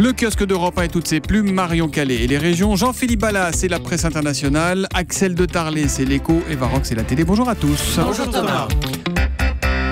Le kiosque d'Europe 1 et toutes ses plumes, Marion Calais et les régions, Jean-Philippe Ballas, c'est la presse internationale, Axel de Tarlet, c'est l'écho, et Varrock, c'est la télé. Bonjour à tous. Bonjour Thomas.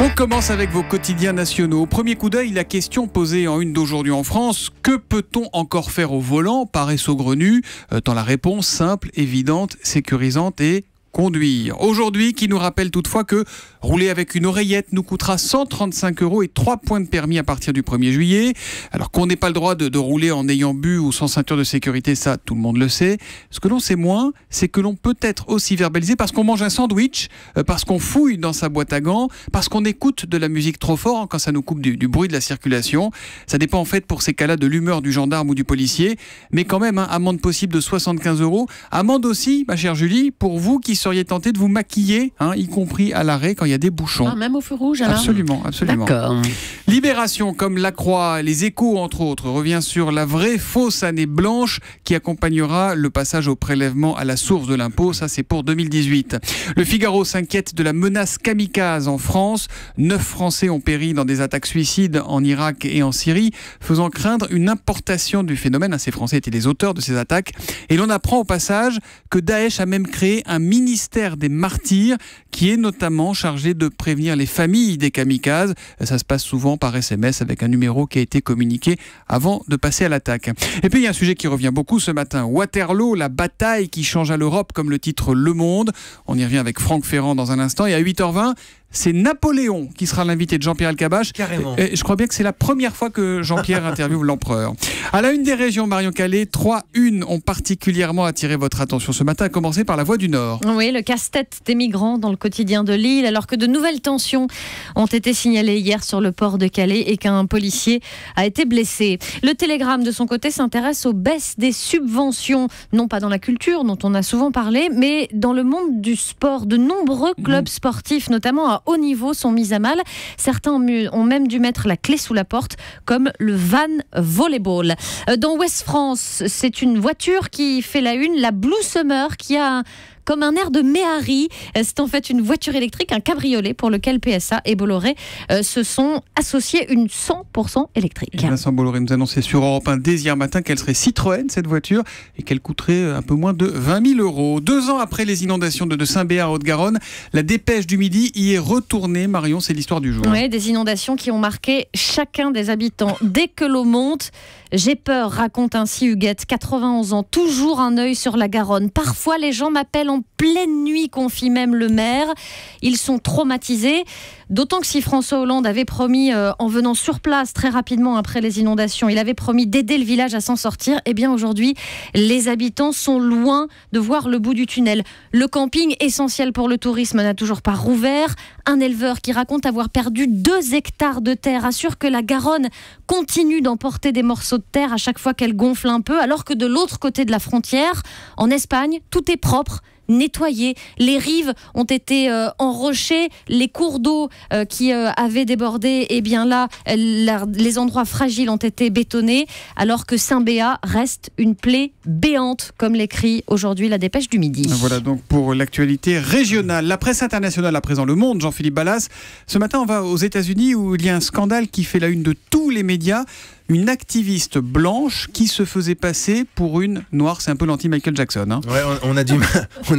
On commence avec vos quotidiens nationaux. Au premier coup d'œil, la question posée en une d'aujourd'hui en France, que peut-on encore faire au volant, paraît saugrenue, tant la réponse simple, évidente, sécurisante et conduire. Aujourd'hui, qui nous rappelle toutefois que rouler avec une oreillette nous coûtera 135 € et 3 points de permis à partir du 1er juillet. Alors qu'on n'ait pas le droit de rouler en ayant bu ou sans ceinture de sécurité, ça, tout le monde le sait. Ce que l'on sait moins, c'est que l'on peut être aussi verbalisé parce qu'on mange un sandwich, parce qu'on fouille dans sa boîte à gants, parce qu'on écoute de la musique trop fort quand ça nous coupe du bruit de la circulation. Ça dépend en fait pour ces cas-là de l'humeur du gendarme ou du policier. Mais quand même, amende possible de 75 €. Amende aussi, ma chère Julie, pour vous qui seriez tenté de vous maquiller, y compris à l'arrêt quand il y a des bouchons. Ah, même au feu rouge alors ? Absolument. D'accord. Libération, comme La Croix, Les Échos entre autres, revient sur la vraie fausse année blanche qui accompagnera le passage au prélèvement à la source de l'impôt. Ça, c'est pour 2018. Le Figaro s'inquiète de la menace kamikaze en France. 9 Français ont péri dans des attaques suicides en Irak et en Syrie, faisant craindre une importation du phénomène. Ces Français étaient les auteurs de ces attaques. Et l'on apprend au passage que Daesh a même créé un ministère des martyrs qui est notamment chargé de prévenir les familles des kamikazes. Ça se passe souvent par SMS avec un numéro qui a été communiqué avant de passer à l'attaque. Et puis il y a un sujet qui revient beaucoup ce matin. Waterloo, la bataille qui changea l'Europe, comme le titre Le Monde. On y revient avec Franck Ferrand dans un instant. Et à 8h20, c'est Napoléon qui sera l'invité de Jean-Pierre Elkabbach. Carrément. Et je crois bien que c'est la première fois que Jean-Pierre interviewe l'empereur. À la une des régions, Marion Calais, 3 unes ont particulièrement attiré votre attention ce matin, à commencer par La Voix du Nord. Oui, le casse-tête des migrants dans le quotidien de Lille, alors que de nouvelles tensions ont été signalées hier sur le port de Calais et qu'un policier a été blessé. Le Télégramme, de son côté, s'intéresse aux baisses des subventions, non pas dans la culture, dont on a souvent parlé, mais dans le monde du sport. De nombreux clubs sportifs, notamment à haut niveau, sont mis à mal. Certains ont même dû mettre la clé sous la porte, comme le Van Volleyball. Dans Ouest France, c'est une voiture qui fait la une, la Blue Summer, qui a comme un air de Méhari. C'est en fait une voiture électrique, un cabriolet pour lequel PSA et Bolloré se sont associés, une 100% électrique. Et Vincent Bolloré nous annonçait sur Europe 1 dès hier matin qu'elle serait Citroën, cette voiture, et qu'elle coûterait un peu moins de 20 000 €. 2 ans après les inondations de Saint-Béat, Haute-Garonne, la dépêche du midi y est retournée. Marion, c'est l'histoire du jour. Oui, des inondations qui ont marqué chacun des habitants. Dès que l'eau monte, j'ai peur, raconte ainsi Huguette, 91 ans, toujours un œil sur la Garonne. Parfois, les gens m'appellent en pleine nuit, confie même le maire. Ils sont traumatisés, d'autant que si François Hollande avait promis, en venant sur place très rapidement après les inondations, il avait promis d'aider le village à s'en sortir, eh bien aujourd'hui, les habitants sont loin de voir le bout du tunnel. Le camping, essentiel pour le tourisme, n'a toujours pas rouvert. Un éleveur qui raconte avoir perdu 2 hectares de terre assure que la Garonne continue d'emporter des morceaux de terre à chaque fois qu'elle gonfle un peu, alors que de l'autre côté de la frontière, en Espagne, tout est propre, nettoyés. Les rives ont été enrochées, les cours d'eau qui avaient débordé, et bien là, les endroits fragiles ont été bétonnés, alors que Saint-Béat reste une plaie béante, comme l'écrit aujourd'hui la dépêche du midi. Voilà donc pour l'actualité régionale. La presse internationale à présent, Le Monde, Jean-Philippe Ballas. Ce matin, on va aux États-Unis où il y a un scandale qui fait la une de tous les médias. Une activiste blanche qui se faisait passer pour une noire. C'est un peu l'anti-Michael Jackson. Ouais, on a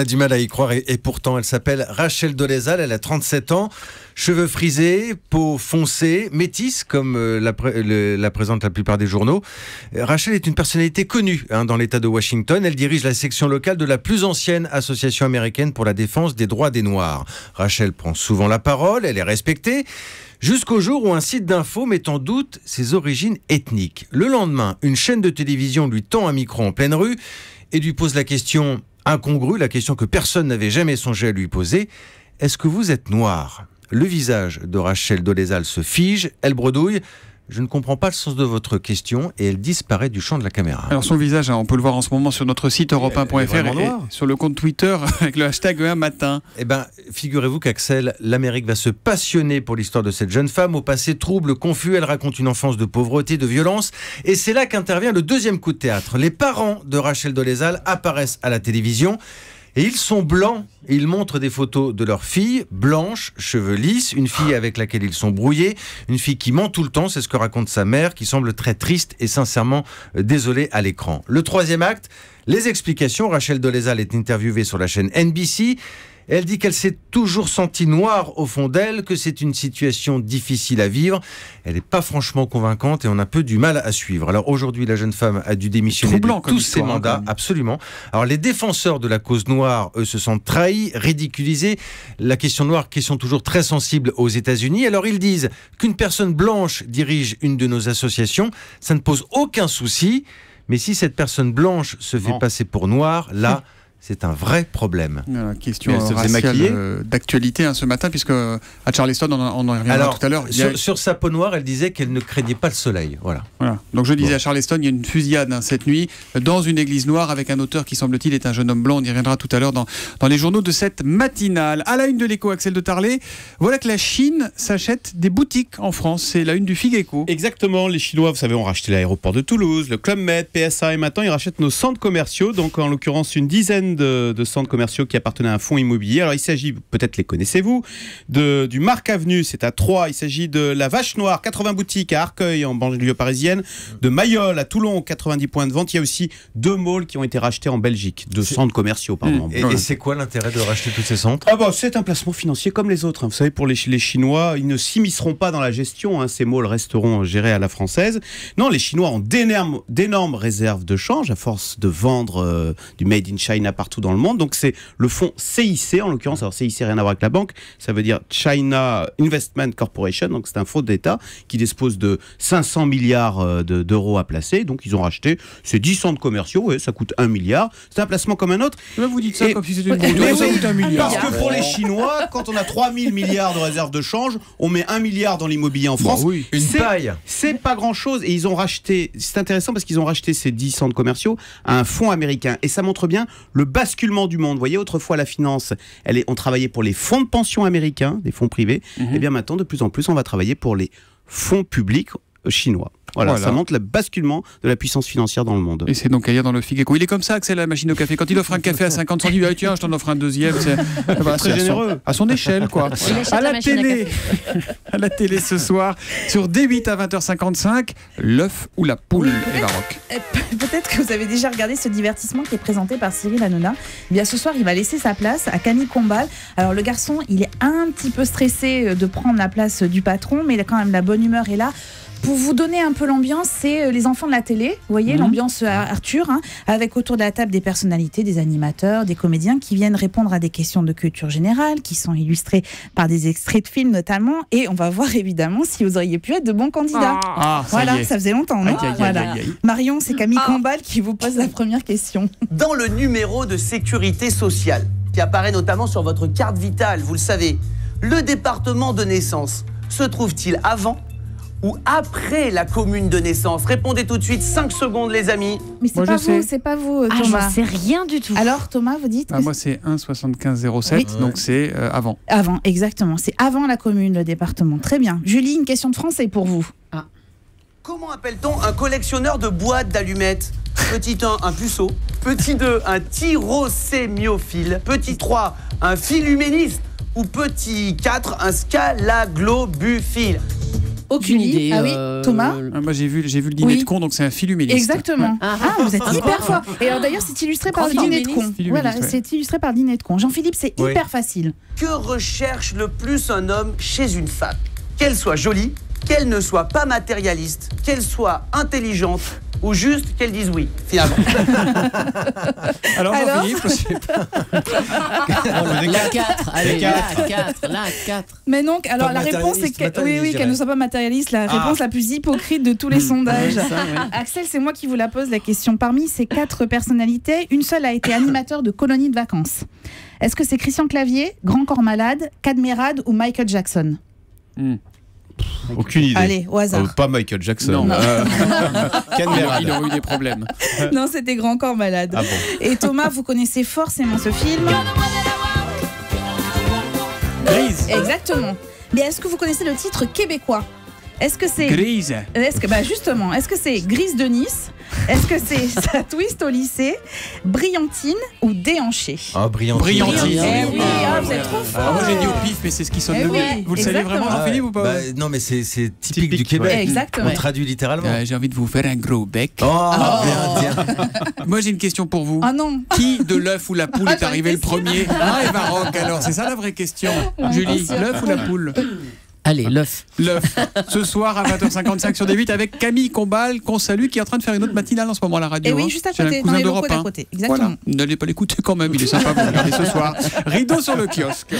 du mal à y croire. Et pourtant, elle s'appelle Rachel Dolezal. Elle a 37 ans. Cheveux frisés, peau foncée, métisse, comme la présentent la plupart des journaux. Rachel est une personnalité connue dans l'État de Washington. Elle dirige la section locale de la plus ancienne association américaine pour la défense des droits des Noirs. Rachel prend souvent la parole, elle est respectée, jusqu'au jour où un site d'info met en doute ses origines ethniques. Le lendemain, une chaîne de télévision lui tend un micro en pleine rue et lui pose la question incongrue, la question que personne n'avait jamais songé à lui poser. Est-ce que vous êtes noir ? Le visage de Rachel Dolezal se fige, elle bredouille. Je ne comprends pas le sens de votre question, et elle disparaît du champ de la caméra. Alors son visage, on peut le voir en ce moment sur notre site europe1.fr et sur le compte Twitter avec le hashtag un matin. Eh bien, figurez-vous qu'Axel, l'Amérique va se passionner pour l'histoire de cette jeune femme. Au passé trouble, confus, elle raconte une enfance de pauvreté, de violence. Et c'est là qu'intervient le deuxième coup de théâtre. Les parents de Rachel Dolezal apparaissent à la télévision. Et ils sont blancs. Et ils montrent des photos de leur fille, blanche, cheveux lisses, une fille avec laquelle ils sont brouillés, une fille qui ment tout le temps, c'est ce que raconte sa mère, qui semble très triste et sincèrement désolée à l'écran. Le troisième acte, les explications. Rachel Dolezal est interviewée sur la chaîne NBC. Elle dit qu'elle s'est toujours sentie noire au fond d'elle, que c'est une situation difficile à vivre. Elle n'est pas franchement convaincante et on a un peu du mal à suivre. Alors aujourd'hui, la jeune femme a dû démissionner de tous ses mandats. Absolument. Alors les défenseurs de la cause noire, eux, se sentent trahis, ridiculisés. La question noire, question toujours très sensible aux États-Unis. Alors ils disent qu'une personne blanche dirige une de nos associations, ça ne pose aucun souci. Mais si cette personne blanche se fait passer pour noire, là... c'est un vrai problème. Question raciale d'actualité ce matin, puisque à Charleston, on en reviendra tout à l'heure. Sur sa peau noire, elle disait qu'elle ne craignait pas le soleil. Voilà. Donc je disais, à Charleston, il y a une fusillade cette nuit dans une église noire avec un auteur qui, semble-t-il, est un jeune homme blanc. On y reviendra tout à l'heure dans les journaux de cette matinale. À la une de l'Écho, Axel de Tarlet, voilà que la Chine s'achète des boutiques en France. C'est la une du Figaro. Exactement. Les Chinois, vous savez, ont racheté l'aéroport de Toulouse, le Club Med, PSA, et maintenant ils rachètent nos centres commerciaux. Donc en l'occurrence, une dizaine de centres commerciaux qui appartenaient à un fonds immobilier. Alors il s'agit, peut-être les connaissez-vous, du Marc Avenue, c'est à Troyes. Il s'agit de la Vache Noire, 80 boutiques à Arcueil en banlieue parisienne, de Mayol à Toulon, 90 points de vente. Il y a aussi 2 malls qui ont été rachetés en Belgique, 2 centres commerciaux pardon. Et c'est quoi l'intérêt de racheter tous ces centres? C'est un placement financier comme les autres. Vous savez, pour les Chinois, ils ne s'immisceront pas dans la gestion. Ces malls resteront gérés à la française. Non, les Chinois ont d'énormes réserves de change à force de vendre du Made in China partout dans le monde. Donc c'est le fonds CIC en l'occurrence. Alors CIC, rien à voir avec la banque, ça veut dire China Investment Corporation. Donc c'est un fonds d'État qui dispose de 500 milliards d'euros à placer. Donc ils ont racheté ces 10 centres commerciaux. Ça coûte 1 milliard. C'est un placement comme un autre. Vous dites ça comme si c'était une bonne ça coûte 1 milliard. Parce que pour les Chinois, quand on a 3000 milliards de réserves de change, on met 1 milliard dans l'immobilier en France. Une paille. C'est pas grand chose. Et ils ont racheté, c'est intéressant parce qu'ils ont racheté ces 10 centres commerciaux à un fonds américain. Et ça montre bien le basculement du monde. Vous voyez, autrefois la finance, on travaillait pour les fonds de pension américains, des fonds privés. Et bien maintenant, de plus en plus, on va travailler pour les fonds publics chinois. Voilà, ça montre le basculement de la puissance financière dans le monde. Et c'est donc à lire dans le Figaro. Il est comme ça, Axel, la machine au café. Quand il offre un café à 50 centimes, tiens, je t'en offre un deuxième. C'est très généreux. À son échelle, quoi. À la télé ce soir, sur D8 à 20h55, l'œuf ou la poule, Eva Rock. Peut-être que vous avez déjà regardé ce divertissement qui est présenté par Cyril Hanouna. Eh bien, ce soir, il va laisser sa place à Camille Combal. Alors, le garçon, il est un petit peu stressé de prendre la place du patron, mais il a quand même la bonne humeur est là. Pour vous donner un peu l'ambiance, c'est les enfants de la télé, vous voyez, l'ambiance Arthur, avec autour de la table des personnalités, des animateurs, des comédiens qui viennent répondre à des questions de culture générale, qui sont illustrées par des extraits de films notamment, et on va voir évidemment si vous auriez pu être de bons candidats. Ça faisait longtemps, non? Marion, c'est Camille Combal qui vous pose la première question. Dans le numéro de sécurité sociale, qui apparaît notamment sur votre carte vitale, vous le savez, le département de naissance se trouve-t-il avant ou après la commune de naissance? Répondez tout de suite, 5 secondes les amis. Mais c'est pas vous, Thomas. Je ne sais rien du tout. Alors Thomas, vous dites moi c'est 1,7507, donc c'est avant. Avant, exactement. C'est avant la commune, le département. Très bien. Julie, une question de français pour vous. Comment appelle-t-on un collectionneur de boîtes d'allumettes? Petit 1, un puceau. Petit 2, un tyrosémiophile. Petit 3, un philuméniste. Ou petit 4, un scalaglobuphile. Aucune idée. Ah oui, Thomas. Moi j'ai vu le dîner de con, donc c'est un philuméliste. Exactement. Vous êtes hyper fort. Et alors d'ailleurs c'est illustré par le dîner de con. Voilà, c'est illustré par le dîner de con. Jean-Philippe, c'est hyper facile. Que recherche le plus un homme chez une femme? Qu'elle soit jolie, qu'elle ne soit pas matérialiste, qu'elle soit intelligente ou juste qu'elle dise oui, finalement. Alors Jean-Philippe, je sais pas. La 4, allez, la 4. Mais donc, alors la réponse c'est qu'elle ne soit pas matérialiste, la réponse la plus hypocrite de tous les sondages. Axel, c'est moi qui vous la pose la question. Parmi ces 4 personnalités, une seule a été animateur de colonies de vacances. Est-ce que c'est Christian Clavier, Grand Corps Malade, Cadmerade ou Michael Jackson? Aucune idée. Allez, au hasard. Pas Michael Jackson. Non. Il aurait eu des problèmes. Non, c'était Grand Corps Malade. Ah bon. Et Thomas, vous connaissez forcément ce film. Grise. Exactement. Mais est-ce que vous connaissez le titre québécois? Est-ce que c'est Grise. justement, est-ce que c'est Grise de Nice? Est-ce que c'est Ça twist au lycée, Brillantine ou Déhanché? Ah, Brillantine. Brillantine. Eh oui, vous êtes trop fort. Moi j'ai dit au pif, mais c'est ce qui sonne le mieux. Vous le savez exactement. vraiment, Jean-Philippe, ou pas? Bah, non, mais c'est typique du Québec. Exactement. On traduit littéralement. J'ai envie de vous faire un gros bec. Oh, bien. Moi j'ai une question pour vous. Ah non. Qui de l'œuf ou la poule est arrivé le premier? Ah, et Maroc alors, c'est ça la vraie question. Julie, l'œuf ou la poule? Allez, l'œuf. L'œuf. Ce soir à 20h55 sur D8 avec Camille Combal, qu'on salue, qui est en train de faire une autre matinale en ce moment à la radio. Et oui, hein. juste à C'est un côté, cousin dans les locaux d'Europe d'à 1. côté. Exactement. Voilà. N'allez pas l'écouter quand même, il est sympa, vous regardez ce soir. Rideau sur le kiosque.